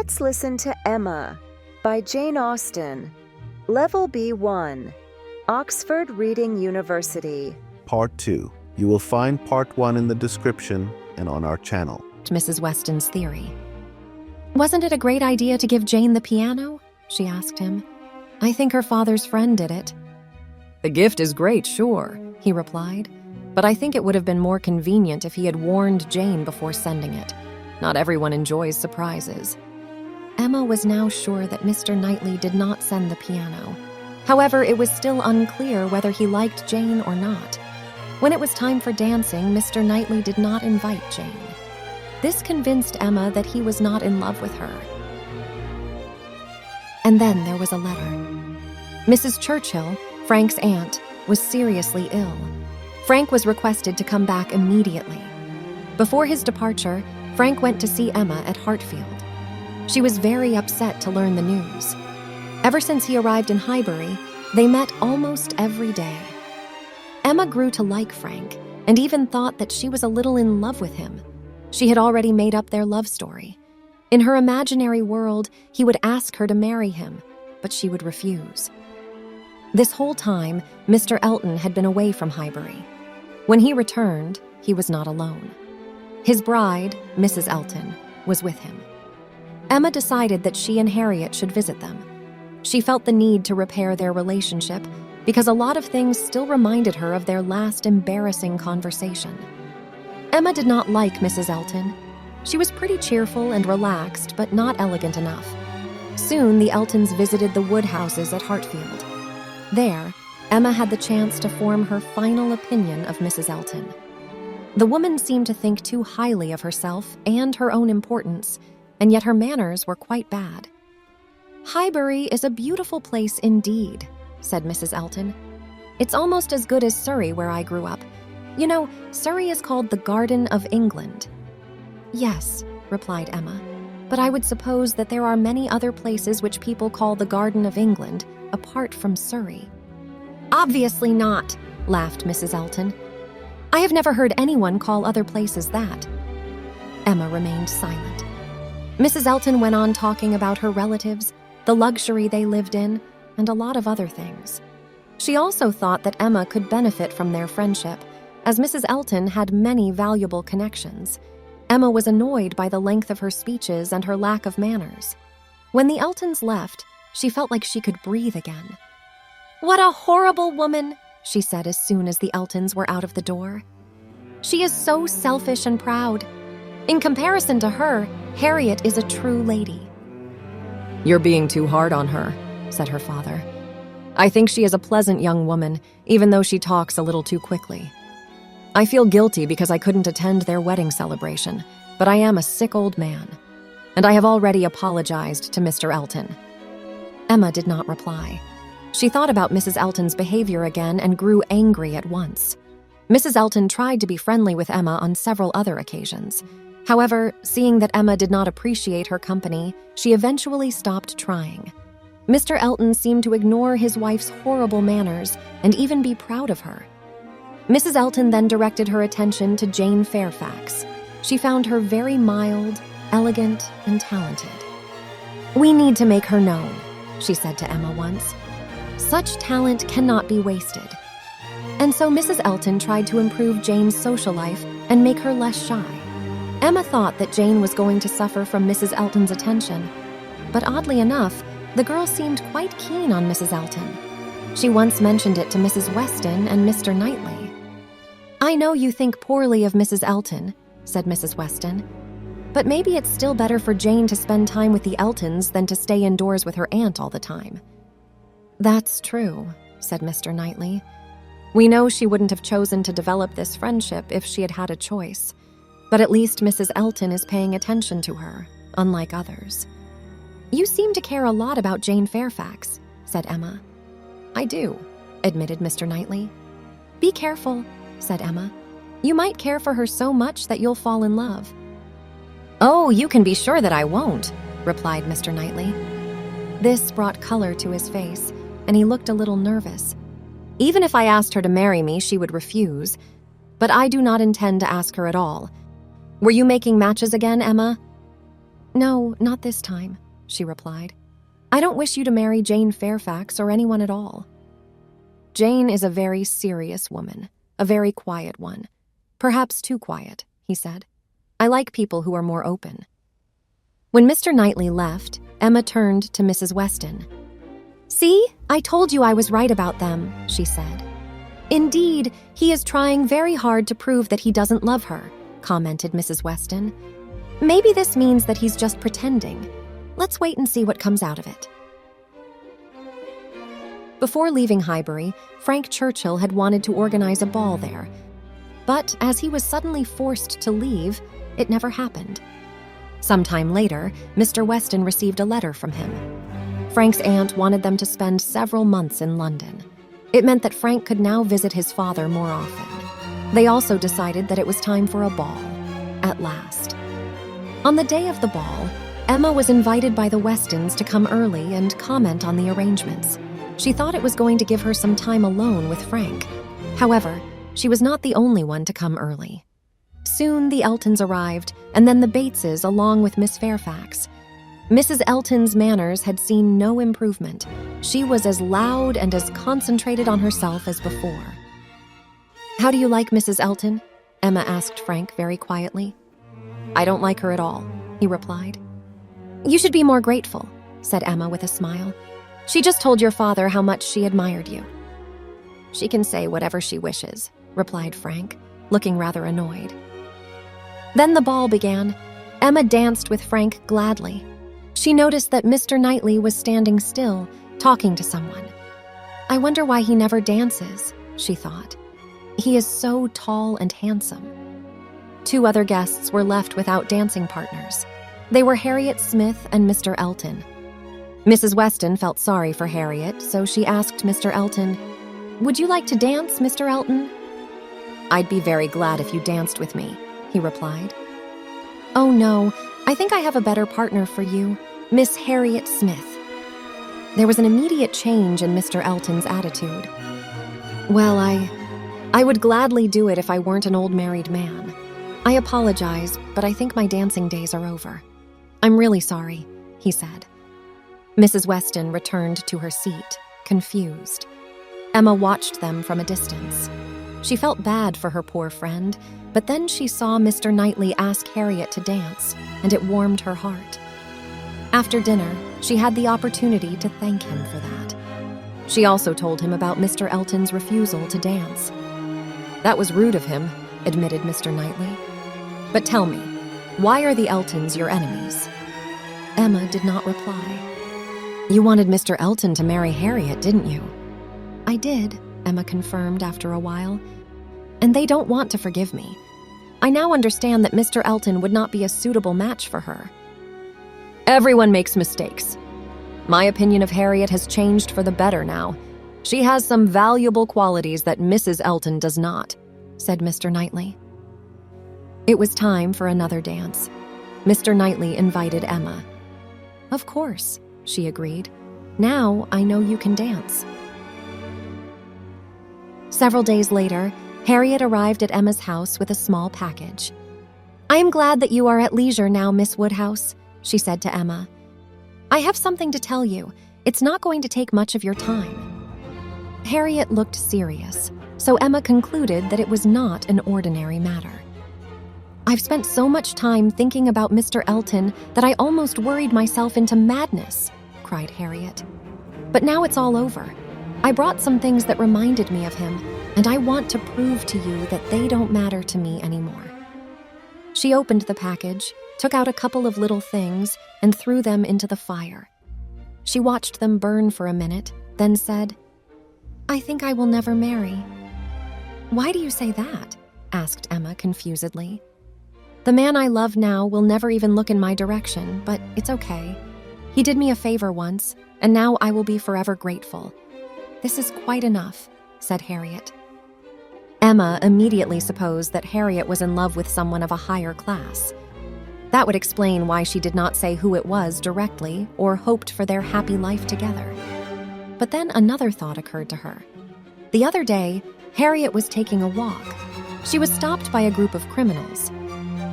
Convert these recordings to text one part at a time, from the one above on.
Let's listen to Emma by Jane Austen. Level B1, Oxford Reading University. Part 2. You will find Part 1 in the description and on our channel. Mrs. Weston's theory. "Wasn't it a great idea to give Jane the piano?" she asked him. "I think her father's friend did it." "The gift is great, sure," he replied, "but I think it would have been more convenient if he had warned Jane before sending it. Not everyone enjoys surprises." Emma was now sure that Mr. Knightley did not send the piano. However, it was still unclear whether he liked Jane or not. When it was time for dancing, Mr. Knightley did not invite Jane. This convinced Emma that he was not in love with her. And then there was a letter. Mrs. Churchill, Frank's aunt, was seriously ill. Frank was requested to come back immediately. Before his departure, Frank went to see Emma at Hartfield. She was very upset to learn the news. Ever since he arrived in Highbury, they met almost every day. Emma grew to like Frank and even thought that she was a little in love with him. She had already made up their love story. In her imaginary world, he would ask her to marry him, but she would refuse. This whole time, Mr. Elton had been away from Highbury. When he returned, he was not alone. His bride, Mrs. Elton, was with him. Emma decided that she and Harriet should visit them. She felt the need to repair their relationship because a lot of things still reminded her of their last embarrassing conversation. Emma did not like Mrs. Elton. She was pretty cheerful and relaxed, but not elegant enough. Soon, the Eltons visited the Woodhouses at Hartfield. There, Emma had the chance to form her final opinion of Mrs. Elton. The woman seemed to think too highly of herself and her own importance, and yet her manners were quite bad. "Highbury is a beautiful place indeed," said Mrs. Elton. "It's almost as good as Surrey, where I grew up. You know, Surrey is called the Garden of England." "Yes," replied Emma, "but I would suppose that there are many other places which people call the Garden of England, apart from Surrey." "Obviously not," laughed Mrs. Elton. "I have never heard anyone call other places that." Emma remained silent. Mrs. Elton went on talking about her relatives, the luxury they lived in, and a lot of other things. She also thought that Emma could benefit from their friendship, as Mrs. Elton had many valuable connections. Emma was annoyed by the length of her speeches and her lack of manners. When the Eltons left, she felt like she could breathe again. "What a horrible woman," she said as soon as the Eltons were out of the door. "She is so selfish and proud. In comparison to her, Harriet is a true lady." "You're being too hard on her," said her father. "I think she is a pleasant young woman, even though she talks a little too quickly. I feel guilty because I couldn't attend their wedding celebration, but I am a sick old man, and I have already apologized to Mr. Elton." Emma did not reply. She thought about Mrs. Elton's behavior again and grew angry at once. Mrs. Elton tried to be friendly with Emma on several other occasions. However, seeing that Emma did not appreciate her company, she eventually stopped trying. Mr. Elton seemed to ignore his wife's horrible manners and even be proud of her. Mrs. Elton then directed her attention to Jane Fairfax. She found her very mild, elegant, and talented. "We need to make her known," she said to Emma once. "Such talent cannot be wasted." And so Mrs. Elton tried to improve Jane's social life and make her less shy. Emma thought that Jane was going to suffer from Mrs. Elton's attention, but oddly enough, the girl seemed quite keen on Mrs. Elton. She once mentioned it to Mrs. Weston and Mr. Knightley. "I know you think poorly of Mrs. Elton," said Mrs. Weston, "but maybe it's still better for Jane to spend time with the Eltons than to stay indoors with her aunt all the time." "That's true," said Mr. Knightley. "We know she wouldn't have chosen to develop this friendship if she had had a choice. But at least Mrs. Elton is paying attention to her, unlike others." "You seem to care a lot about Jane Fairfax," said Emma. "I do," admitted Mr. Knightley. "Be careful," said Emma. "You might care for her so much that you'll fall in love." "Oh, you can be sure that I won't," replied Mr. Knightley. This brought color to his face, and he looked a little nervous. "Even if I asked her to marry me, she would refuse. But I do not intend to ask her at all. Were you making matches again, Emma?" "No, not this time," she replied. "I don't wish you to marry Jane Fairfax or anyone at all." "Jane is a very serious woman, a very quiet one. Perhaps too quiet," he said. "I like people who are more open." When Mr. Knightley left, Emma turned to Mrs. Weston. "See, I told you I was right about them," she said. "Indeed, he is trying very hard to prove that he doesn't love her," commented Mrs. Weston. "Maybe this means that he's just pretending. Let's wait and see what comes out of it." Before leaving Highbury, Frank Churchill had wanted to organize a ball there. But as he was suddenly forced to leave, it never happened. Sometime later, Mr. Weston received a letter from him. Frank's aunt wanted them to spend several months in London. It meant that Frank could now visit his father more often. They also decided that it was time for a ball, at last. On the day of the ball, Emma was invited by the Westons to come early and comment on the arrangements. She thought it was going to give her some time alone with Frank. However, she was not the only one to come early. Soon the Eltons arrived, and then the Bateses along with Miss Fairfax. Mrs. Elton's manners had seen no improvement. She was as loud and as concentrated on herself as before. "How do you like Mrs. Elton?" Emma asked Frank very quietly. "I don't like her at all," he replied. "You should be more grateful," said Emma with a smile. "She just told your father how much she admired you." "She can say whatever she wishes," replied Frank, looking rather annoyed. Then the ball began. Emma danced with Frank gladly. She noticed that Mr. Knightley was standing still, talking to someone. "I wonder why he never dances," she thought. "He is so tall and handsome." 2 other guests were left without dancing partners. They were Harriet Smith and Mr. Elton. Mrs. Weston felt sorry for Harriet, so she asked Mr. Elton, "Would you like to dance, Mr. Elton?" "I'd be very glad if you danced with me," he replied. "Oh no, I think I have a better partner for you, Miss Harriet Smith." There was an immediate change in Mr. Elton's attitude. "Well, I would gladly do it if I weren't an old married man. I apologize, but I think my dancing days are over. I'm really sorry," he said. Mrs. Weston returned to her seat, confused. Emma watched them from a distance. She felt bad for her poor friend, but then she saw Mr. Knightley ask Harriet to dance, and it warmed her heart. After dinner, she had the opportunity to thank him for that. She also told him about Mr. Elton's refusal to dance. "That was rude of him," admitted Mr. Knightley. "But tell me, why are the Eltons your enemies?" Emma did not reply. "You wanted Mr. Elton to marry Harriet, didn't you?" "I did," Emma confirmed after a while. "And they don't want to forgive me. I now understand that Mr. Elton would not be a suitable match for her." "Everyone makes mistakes. My opinion of Harriet has changed for the better now. She has some valuable qualities that Mrs. Elton does not," said Mr. Knightley. It was time for another dance. Mr. Knightley invited Emma. "Of course," she agreed. "Now I know you can dance." Several days later, Harriet arrived at Emma's house with a small package. "I am glad that you are at leisure now, Miss Woodhouse," she said to Emma. "I have something to tell you. It's not going to take much of your time." Harriet looked serious, so Emma concluded that it was not an ordinary matter. "I've spent so much time thinking about Mr. Elton that I almost worried myself into madness," cried Harriet. "But now it's all over. I brought some things that reminded me of him, and I want to prove to you that they don't matter to me anymore." She opened the package, took out a couple of little things, and threw them into the fire. She watched them burn for a minute, then said, "I think I will never marry." "Why do you say that?" asked Emma confusedly. "The man I love now will never even look in my direction, but it's okay. He did me a favor once, and now I will be forever grateful. This is quite enough," said Harriet. Emma immediately supposed that Harriet was in love with someone of a higher class. That would explain why she did not say who it was directly or hoped for their happy life together. But then another thought occurred to her. The other day, Harriet was taking a walk. She was stopped by a group of criminals.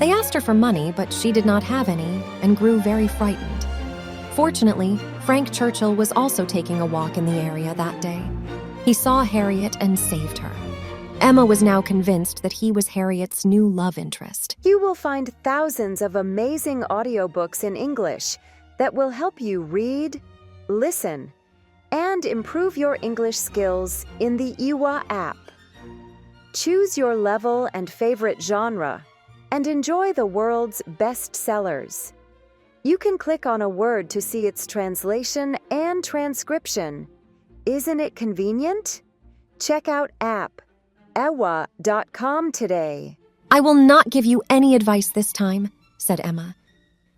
They asked her for money, but she did not have any and grew very frightened. Fortunately, Frank Churchill was also taking a walk in the area that day. He saw Harriet and saved her. Emma was now convinced that he was Harriet's new love interest. You will find thousands of amazing audiobooks in English that will help you read, listen, and improve your English skills in the Iwa app. Choose your level and favorite genre and enjoy the world's best sellers. You can click on a word to see its translation and transcription. Isn't it convenient? Check out app ewa.com today. "I will not give you any advice this time," said Emma.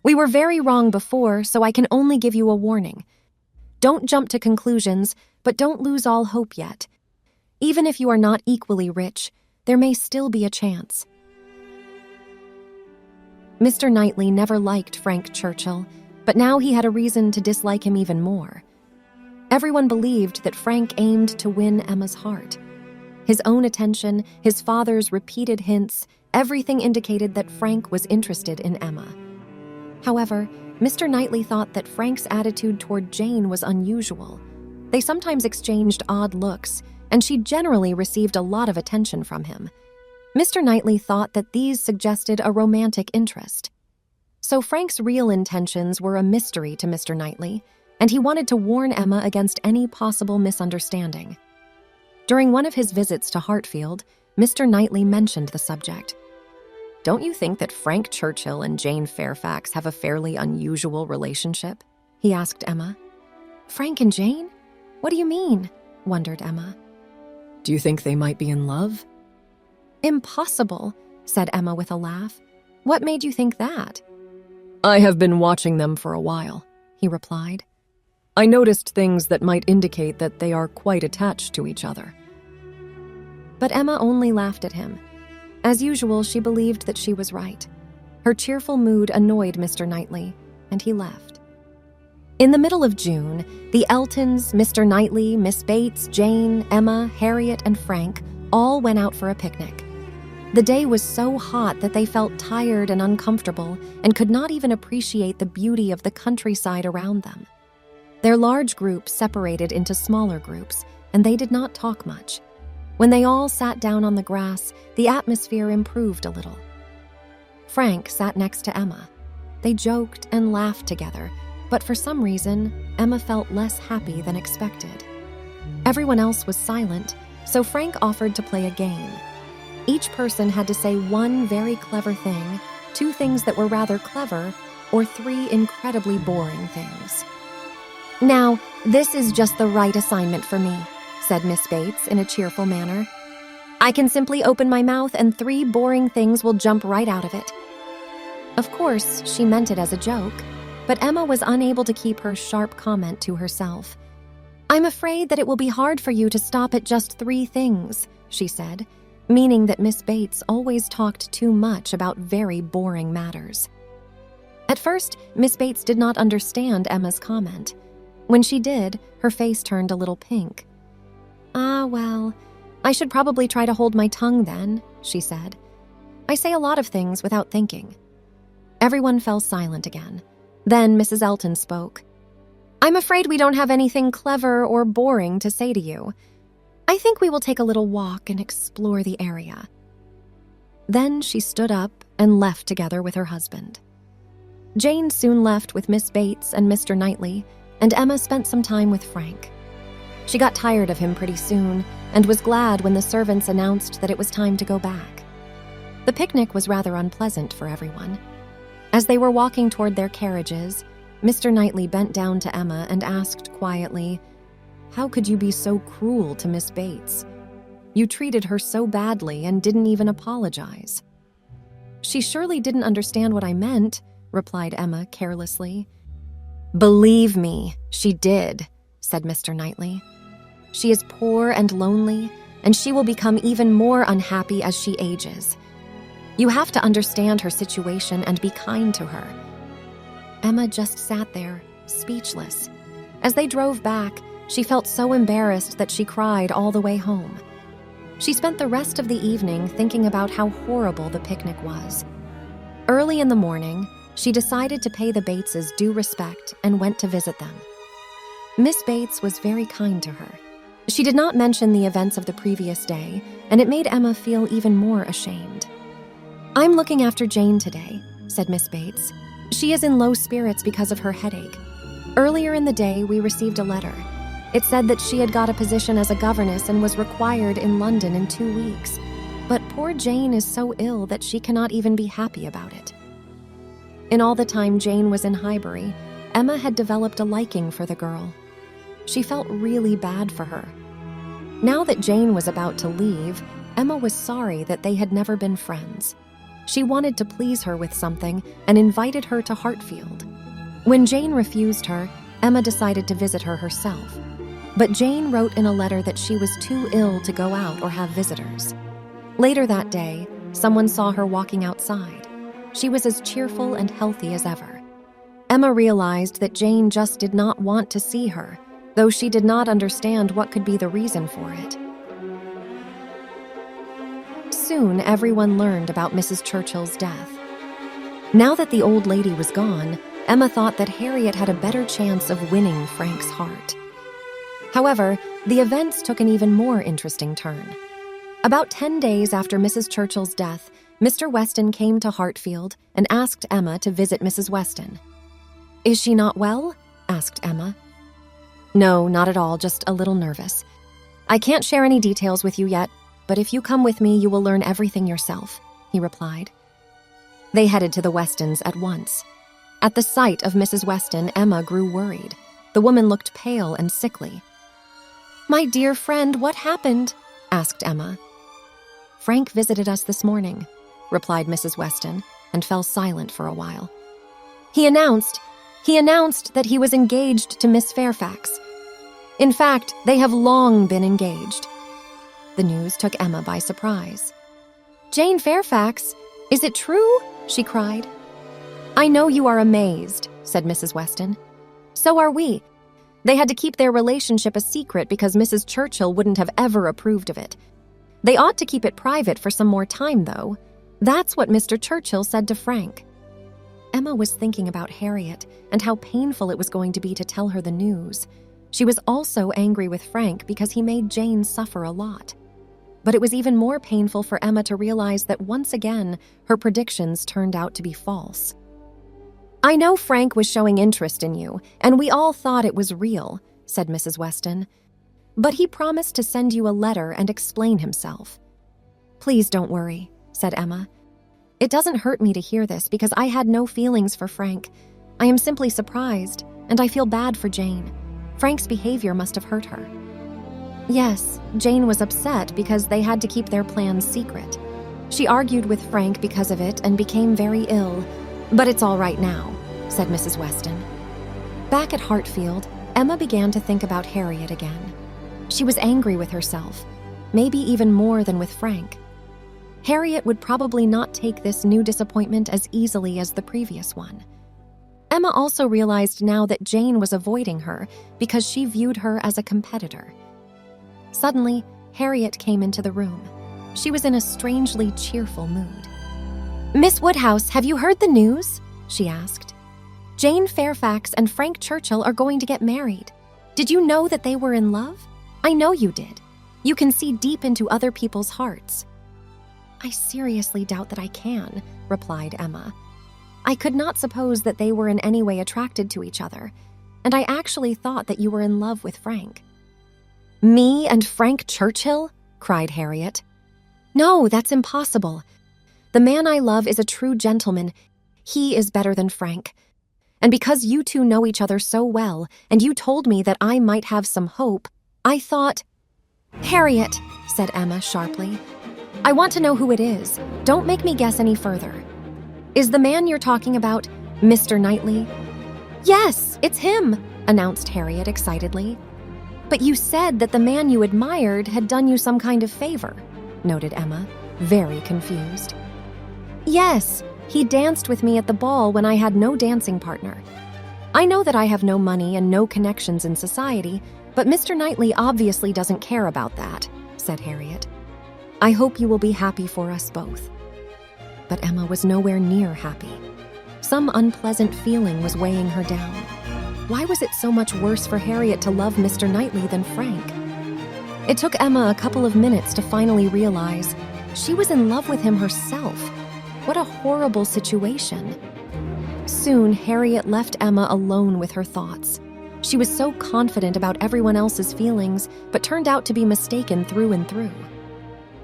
"We were very wrong before, so I can only give you a warning. Don't jump to conclusions, but don't lose all hope yet. Even if you are not equally rich, there may still be a chance." Mr. Knightley never liked Frank Churchill, but now he had a reason to dislike him even more. Everyone believed that Frank aimed to win Emma's heart. His own attention, his father's repeated hints, everything indicated that Frank was interested in Emma. However, Mr. Knightley thought that Frank's attitude toward Jane was unusual. They sometimes exchanged odd looks, and she generally received a lot of attention from him. Mr. Knightley thought that these suggested a romantic interest. So Frank's real intentions were a mystery to Mr. Knightley, and he wanted to warn Emma against any possible misunderstanding. During one of his visits to Hartfield, Mr. Knightley mentioned the subject. "Don't you think that Frank Churchill and Jane Fairfax have a fairly unusual relationship?" he asked Emma. "Frank and Jane? What do you mean?" wondered Emma. "Do you think they might be in love?" "Impossible," said Emma with a laugh. "What made you think that?" "I have been watching them for a while," he replied. "I noticed things that might indicate that they are quite attached to each other." But Emma only laughed at him. As usual, she believed that she was right. Her cheerful mood annoyed Mr. Knightley, and he left. In the middle of June, the Eltons, Mr. Knightley, Miss Bates, Jane, Emma, Harriet, and Frank all went out for a picnic. The day was so hot that they felt tired and uncomfortable and could not even appreciate the beauty of the countryside around them. Their large group separated into smaller groups, and they did not talk much. When they all sat down on the grass, the atmosphere improved a little. Frank sat next to Emma. They joked and laughed together, but for some reason, Emma felt less happy than expected. Everyone else was silent, so Frank offered to play a game. Each person had to say one very clever thing, two things that were rather clever, or three incredibly boring things. "Now, this is just the right assignment for me," said Miss Bates in a cheerful manner. "I can simply open my mouth and three boring things will jump right out of it." Of course, she meant it as a joke, but Emma was unable to keep her sharp comment to herself. "I'm afraid that it will be hard for you to stop at just three things," she said, meaning that Miss Bates always talked too much about very boring matters. At first, Miss Bates did not understand Emma's comment. When she did, her face turned a little pink. "Ah, well, I should probably try to hold my tongue then," she said. "I say a lot of things without thinking." Everyone fell silent again. Then Mrs. Elton spoke. "I'm afraid we don't have anything clever or boring to say to you. I think we will take a little walk and explore the area." Then she stood up and left together with her husband. Jane soon left with Miss Bates and Mr. Knightley, and Emma spent some time with Frank. She got tired of him pretty soon and was glad when the servants announced that it was time to go back. The picnic was rather unpleasant for everyone. As they were walking toward their carriages, Mr. Knightley bent down to Emma and asked quietly, "How could you be so cruel to Miss Bates? You treated her so badly and didn't even apologize." "She surely didn't understand what I meant," replied Emma carelessly. "Believe me, she did," said Mr. Knightley. "She is poor and lonely, and she will become even more unhappy as she ages. You have to understand her situation and be kind to her." Emma just sat there, speechless. As they drove back, she felt so embarrassed that she cried all the way home. She spent the rest of the evening thinking about how horrible the picnic was. Early in the morning, she decided to pay the Bateses due respect and went to visit them. Miss Bates was very kind to her. She did not mention the events of the previous day, and it made Emma feel even more ashamed. "I'm looking after Jane today," said Miss Bates. "She is in low spirits because of her headache. Earlier in the day, we received a letter. It said that she had got a position as a governess and was required in London in 2 weeks. But poor Jane is so ill that she cannot even be happy about it." In all the time Jane was in Highbury, Emma had developed a liking for the girl. She felt really bad for her. Now that Jane was about to leave, Emma was sorry that they had never been friends. She wanted to please her with something and invited her to Hartfield. When Jane refused her, Emma decided to visit her herself. But Jane wrote in a letter that she was too ill to go out or have visitors. Later that day, someone saw her walking outside. She was as cheerful and healthy as ever. Emma realized that Jane just did not want to see her, though she did not understand what could be the reason for it. Soon, everyone learned about Mrs. Churchill's death. Now that the old lady was gone, Emma thought that Harriet had a better chance of winning Frank's heart. However, the events took an even more interesting turn. About 10 days after Mrs. Churchill's death, Mr. Weston came to Hartfield and asked Emma to visit Mrs. Weston. "Is she not well?" asked Emma. "No, not at all, just a little nervous. I can't share any details with you yet, but if you come with me, you will learn everything yourself," he replied. They headed to the Westons at once. At the sight of Mrs. Weston, Emma grew worried. The woman looked pale and sickly. "My dear friend, what happened?" asked Emma. "Frank visited us this morning," replied Mrs. Weston, and fell silent for a while. He announced that he was engaged to Miss Fairfax. In fact, they have long been engaged." The news took Emma by surprise. "Jane Fairfax? Is it true?" she cried. "I know you are amazed," said Mrs. Weston. "So are we. They had to keep their relationship a secret because Mrs. Churchill wouldn't have ever approved of it. They ought to keep it private for some more time, though. That's what Mr. Churchill said to Frank." Emma was thinking about Harriet and how painful it was going to be to tell her the news. She was also angry with Frank because he made Jane suffer a lot. But it was even more painful for Emma to realize that once again, her predictions turned out to be false. "I know Frank was showing interest in you, and we all thought it was real," said Mrs. Weston. "But he promised to send you a letter and explain himself." "Please don't worry," said Emma. "It doesn't hurt me to hear this because I had no feelings for Frank. I am simply surprised, and I feel bad for Jane. Frank's behavior must have hurt her." Yes, Jane was upset because they had to keep their plans secret. She argued with Frank because of it and became very ill. "But it's all right now," said Mrs. Weston. Back at Hartfield, Emma began to think about Harriet again. She was angry with herself, maybe even more than with Frank. Harriet would probably not take this new disappointment as easily as the previous one. Emma also realized now that Jane was avoiding her because she viewed her as a competitor. Suddenly, Harriet came into the room. She was in a strangely cheerful mood. "Miss Woodhouse, have you heard the news?" she asked. "Jane Fairfax and Frank Churchill are going to get married. Did you know that they were in love? I know you did. You can see deep into other people's hearts." "I seriously doubt that I can," replied Emma. "I could not suppose that they were in any way attracted to each other, and I actually thought that you were in love with Frank." "Me and Frank Churchill?" cried Harriet. "No, that's impossible. The man I love is a true gentleman. He is better than Frank. And because you two know each other so well, and you told me that I might have some hope, I thought—" "Harriet," said Emma sharply, "I want to know who it is. Don't make me guess any further. Is the man you're talking about Mr. Knightley?" "Yes, it's him," announced Harriet excitedly. "But you said that the man you admired had done you some kind of favor," noted Emma, very confused. "Yes, he danced with me at the ball when I had no dancing partner. I know that I have no money and no connections in society, but Mr. Knightley obviously doesn't care about that," said Harriet. "I hope you will be happy for us both." But Emma was nowhere near happy. Some unpleasant feeling was weighing her down. Why was it so much worse for Harriet to love Mr. Knightley than Frank? It took Emma a couple of minutes to finally realize she was in love with him herself. What a horrible situation. Soon, Harriet left Emma alone with her thoughts. She was so confident about everyone else's feelings, but turned out to be mistaken through and through.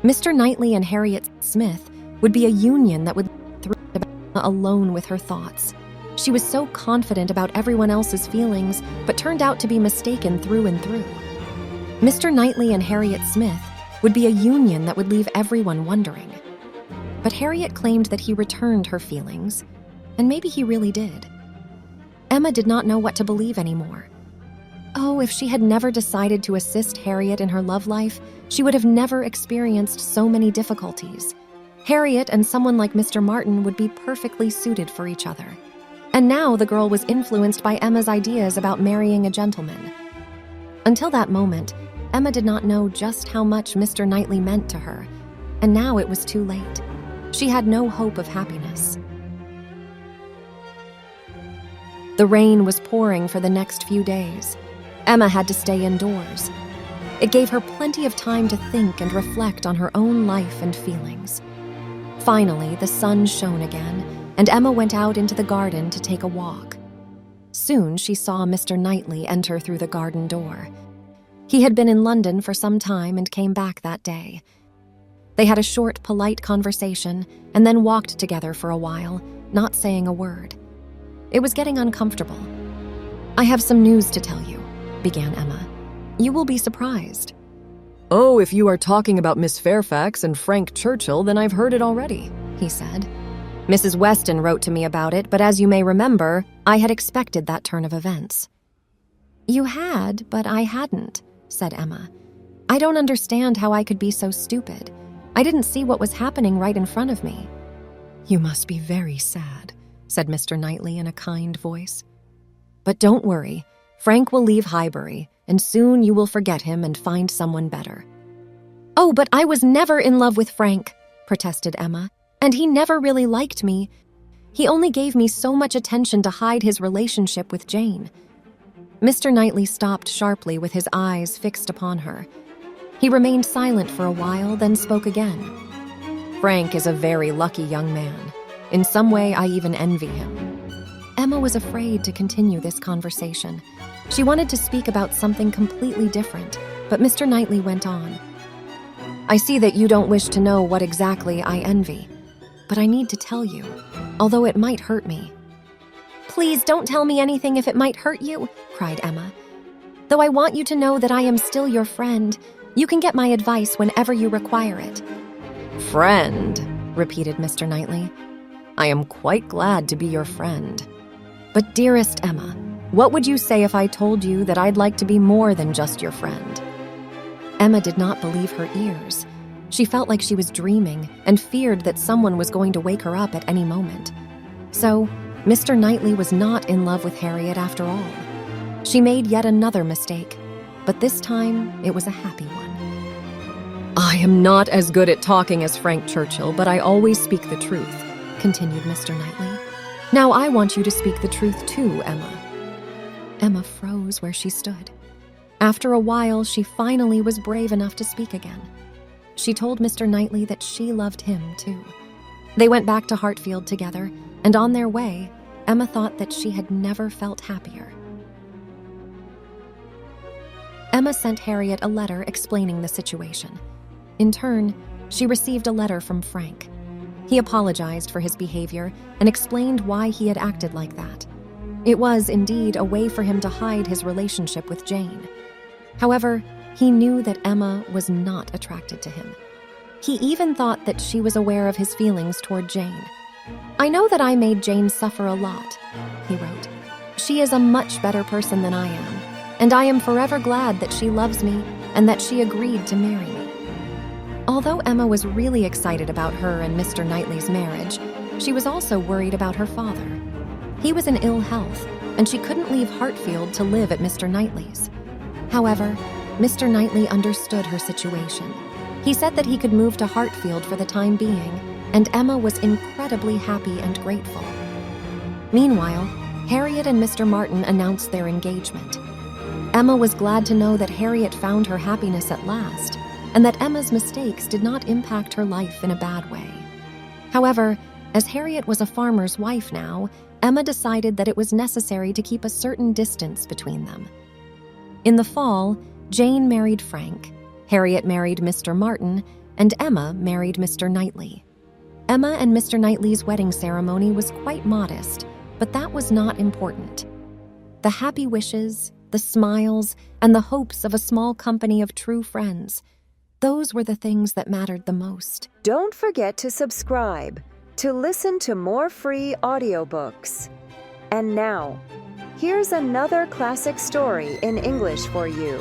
Mr. Knightley and Harriet Smith would be a union that would through Emma alone with her thoughts. She was so confident about everyone else's feelings, but turned out to be mistaken through and through. Mr. Knightley and Harriet Smith would be a union that would leave everyone wondering. But Harriet claimed that he returned her feelings, and maybe he really did. Emma did not know what to believe anymore. Oh, if she had never decided to assist Harriet in her love life, she would have never experienced so many difficulties. Harriet and someone like Mr. Martin would be perfectly suited for each other. And now the girl was influenced by Emma's ideas about marrying a gentleman. Until that moment, Emma did not know just how much Mr. Knightley meant to her, and now it was too late. She had no hope of happiness. The rain was pouring for the next few days. Emma had to stay indoors. It gave her plenty of time to think and reflect on her own life and feelings. Finally, the sun shone again, and Emma went out into the garden to take a walk. Soon she saw Mr. Knightley enter through the garden door. He had been in London for some time and came back that day. They had a short, polite conversation and then walked together for a while, not saying a word. It was getting uncomfortable. "I have some news to tell you," began Emma. "You will be surprised." "Oh, if you are talking about Miss Fairfax and Frank Churchill, then I've heard it already," he said. "Mrs. Weston wrote to me about it, but as you may remember, I had expected that turn of events." "You had, but I hadn't," said Emma. "I don't understand how I could be so stupid. I didn't see what was happening right in front of me." "You must be very sad," said Mr. Knightley in a kind voice. "But don't worry. Frank will leave Highbury, and soon you will forget him and find someone better." "Oh, but I was never in love with Frank," protested Emma, "and he never really liked me. He only gave me so much attention to hide his relationship with Jane." Mr. Knightley stopped sharply with his eyes fixed upon her. He remained silent for a while, then spoke again. "Frank is a very lucky young man. In some way, I even envy him." Emma was afraid to continue this conversation. She wanted to speak about something completely different, but Mr. Knightley went on. "I see that you don't wish to know what exactly I envy, but I need to tell you, although it might hurt me." "Please don't tell me anything if it might hurt you," cried Emma. "Though I want you to know that I am still your friend. You can get my advice whenever you require it." "Friend," repeated Mr. Knightley. "I am quite glad to be your friend." "But dearest Emma, what would you say if I told you that I'd like to be more than just your friend?" Emma did not believe her ears. She felt like she was dreaming and feared that someone was going to wake her up at any moment. So, Mr. Knightley was not in love with Harriet after all. She made yet another mistake, but this time it was a happy one. "I am not as good at talking as Frank Churchill, but I always speak the truth," continued Mr. Knightley. "Now I want you to speak the truth too, Emma." Emma froze where she stood. After a while, she finally was brave enough to speak again. She told Mr. Knightley that she loved him too. They went back to Hartfield together, and on their way, Emma thought that she had never felt happier. Emma sent Harriet a letter explaining the situation. In turn, she received a letter from Frank. He apologized for his behavior and explained why he had acted like that. It was, indeed, a way for him to hide his relationship with Jane. However, he knew that Emma was not attracted to him. He even thought that she was aware of his feelings toward Jane. "I know that I made Jane suffer a lot," he wrote. "She is a much better person than I am, and I am forever glad that she loves me and that she agreed to marry me." Although Emma was really excited about her and Mr. Knightley's marriage, she was also worried about her father. He was in ill health, and she couldn't leave Hartfield to live at Mr. Knightley's. However, Mr. Knightley understood her situation. He said that he could move to Hartfield for the time being, and Emma was incredibly happy and grateful. Meanwhile, Harriet and Mr. Martin announced their engagement. Emma was glad to know that Harriet found her happiness at last, and that Emma's mistakes did not impact her life in a bad way. However, as Harriet was a farmer's wife now, Emma decided that it was necessary to keep a certain distance between them. In the fall, Jane married Frank, Harriet married Mr. Martin, and Emma married Mr. Knightley. Emma and Mr. Knightley's wedding ceremony was quite modest, but that was not important. The happy wishes, the smiles, and the hopes of a small company of true friends, those were the things that mattered the most. Don't forget to subscribe to listen to more free audiobooks. And now, here's another classic story in English for you.